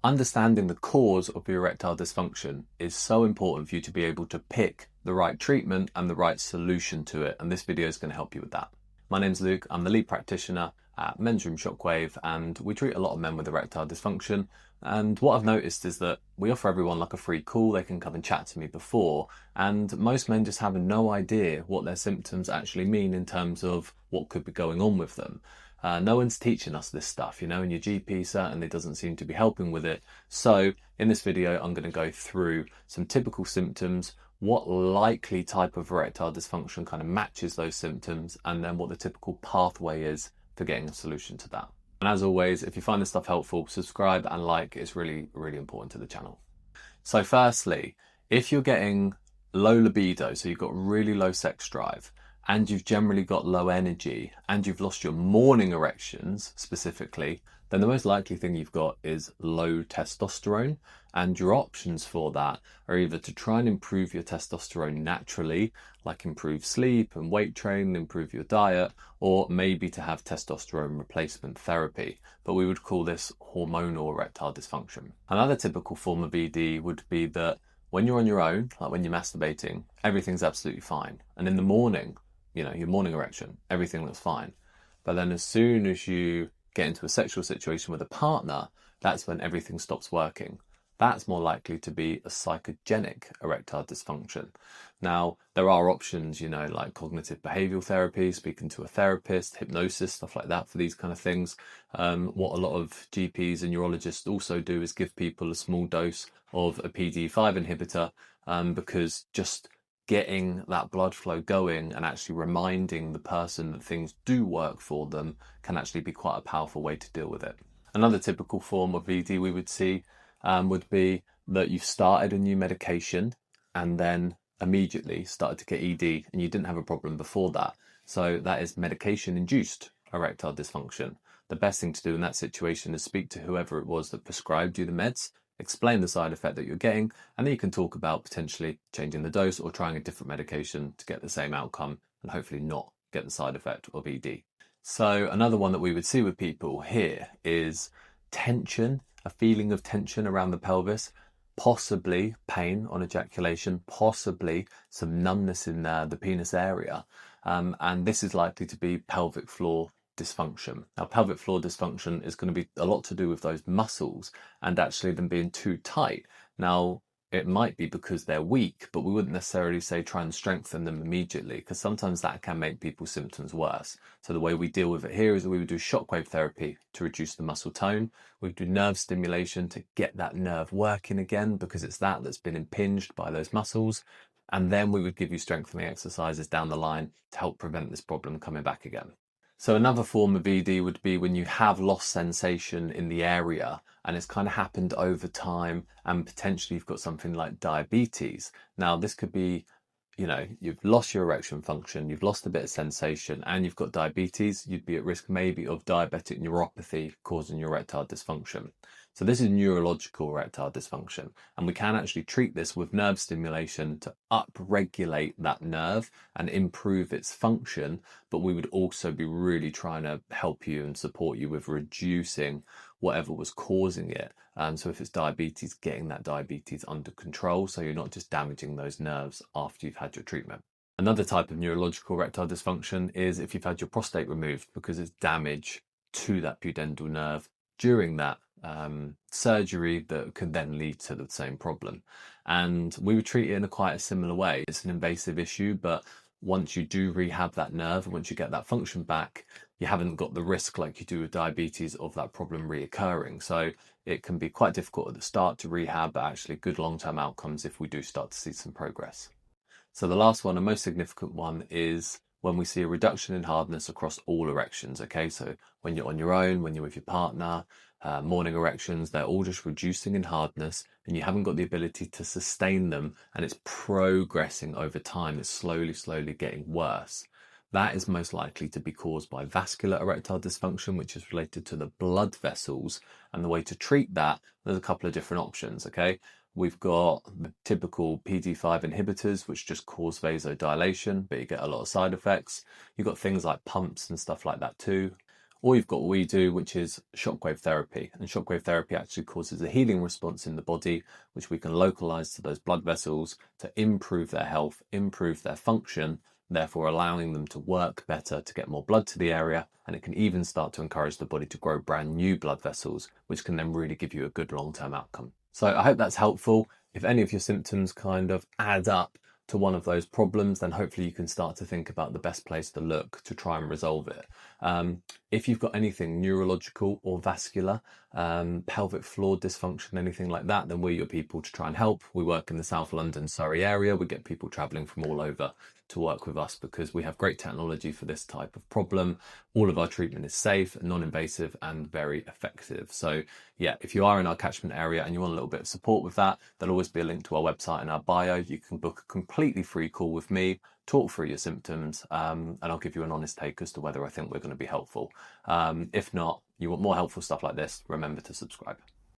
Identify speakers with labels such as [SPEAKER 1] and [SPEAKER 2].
[SPEAKER 1] Understanding the cause of your erectile dysfunction is so important for you to be able to pick the right treatment and the right solution to it, and this video is going to help you with that. My name's Luke, I'm the lead practitioner at Men's Room Shockwave, and we treat a lot of men with erectile dysfunction. And what I've noticed is that we offer everyone like a free call. They can come and chat to me before, and most men just have no idea what their symptoms actually mean in terms of what could be going on with them. No one's teaching us this stuff, you know, and your GP certainly doesn't seem to be helping with it. So in this video, I'm going to go through some typical symptoms, what likely type of erectile dysfunction kind of matches those symptoms, and then what the typical pathway is for getting a solution to that. And as always, if you find this stuff helpful, subscribe and like. It's really, really important to the channel. So firstly, if you're getting low libido, so you've got really low sex drive, and you've generally got low energy, and you've lost your morning erections specifically, then the most likely thing you've got is low testosterone. And your options for that are either to try and improve your testosterone naturally, like improve sleep and weight training, improve your diet, or maybe to have testosterone replacement therapy. But we would call this hormonal erectile dysfunction. Another typical form of ED would be that when you're on your own, like when you're masturbating, everything's absolutely fine. And in the morning, you know, your morning erection, everything looks fine. But then as soon as you get into a sexual situation with a partner, that's when everything stops working. That's more likely to be a psychogenic erectile dysfunction. Now, there are options, you know, like cognitive behavioral therapy, speaking to a therapist, hypnosis, stuff like that for these kind of things. What a lot of GPs and urologists also do is give people a small dose of a PDE5 inhibitor, because just getting that blood flow going and actually reminding the person that things do work for them can actually be quite a powerful way to deal with it. Another typical form of ED we would see would be that you've started a new medication and then immediately started to get ED and you didn't have a problem before that. So that is medication-induced erectile dysfunction. The best thing to do in that situation is speak to whoever it was that prescribed you the meds, explain the side effect that you're getting, and then you can talk about potentially changing the dose or trying a different medication to get the same outcome and hopefully not get the side effect of ED. So another one that we would see with people here is tension, a feeling of tension around the pelvis, possibly pain on ejaculation, possibly some numbness in the penis area. And this is likely to be pelvic floor dysfunction. Now, pelvic floor dysfunction is going to be a lot to do with those muscles and actually them being too tight. Now, it might be because they're weak, but we wouldn't necessarily say try and strengthen them immediately, because sometimes that can make people's symptoms worse. So the way we deal with it here is that we would do shockwave therapy to reduce the muscle tone. We would do nerve stimulation to get that nerve working again, because it's that's been impinged by those muscles. And then we would give you strengthening exercises down the line to help prevent this problem coming back again. So another form of ED would be when you have lost sensation in the area and it's kind of happened over time, and potentially you've got something like diabetes. Now, this could be, you know, you've lost your erection function, you've lost a bit of sensation, and you've got diabetes. You'd be at risk maybe of diabetic neuropathy causing your erectile dysfunction. So this is neurological erectile dysfunction, and we can actually treat this with nerve stimulation to upregulate that nerve and improve its function, but we would also be really trying to help you and support you with reducing whatever was causing it. So if it's diabetes, getting that diabetes under control so you're not just damaging those nerves after you've had your treatment. Another type of neurological erectile dysfunction is if you've had your prostate removed, because it's damage to that pudendal nerve during that surgery that could then lead to the same problem. And we would treat it in quite a similar way. It's an invasive issue, but once you do rehab that nerve, once you get that function back, you haven't got the risk like you do with diabetes of that problem reoccurring. So it can be quite difficult at the start to rehab, but actually good long-term outcomes if we do start to see some progress. So the last one and most significant one is when we see a reduction in hardness across all erections. Okay, so when you're on your own, when you're with your partner, morning erections, they're all just reducing in hardness and you haven't got the ability to sustain them, and it's progressing over time. It's slowly getting worse. That is most likely to be caused by vascular erectile dysfunction, which is related to the blood vessels. And the way to treat that, there's a couple of different options, okay? We've got the typical PDE5 inhibitors, which just cause vasodilation, but you get a lot of side effects. You've got things like pumps and stuff like that too. or you've got what we do, which is shockwave therapy. And shockwave therapy actually causes a healing response in the body, which we can localize to those blood vessels to improve their health, improve their function, therefore allowing them to work better, to get more blood to the area, and it can even start to encourage the body to grow brand new blood vessels, which can then really give you a good long-term outcome. So I hope that's helpful. If any of your symptoms kind of add up to one of those problems, then hopefully you can start to think about the best place to look to try and resolve it. If you've got anything neurological or vascular, pelvic floor dysfunction, anything like that, then we're your people to try and help. We work in the South London, Surrey area. We get people traveling from all over to work with us because we have great technology for this type of problem. All of our treatment is safe, non-invasive, and very effective. So yeah, if you are in our catchment area and you want a little bit of support with that, there'll always be a link to our website in our bio. You can book a completely free call with me, talk through your symptoms, and I'll give you an honest take as to whether I think we're going to be helpful. If not, you want more helpful stuff like this, remember to subscribe.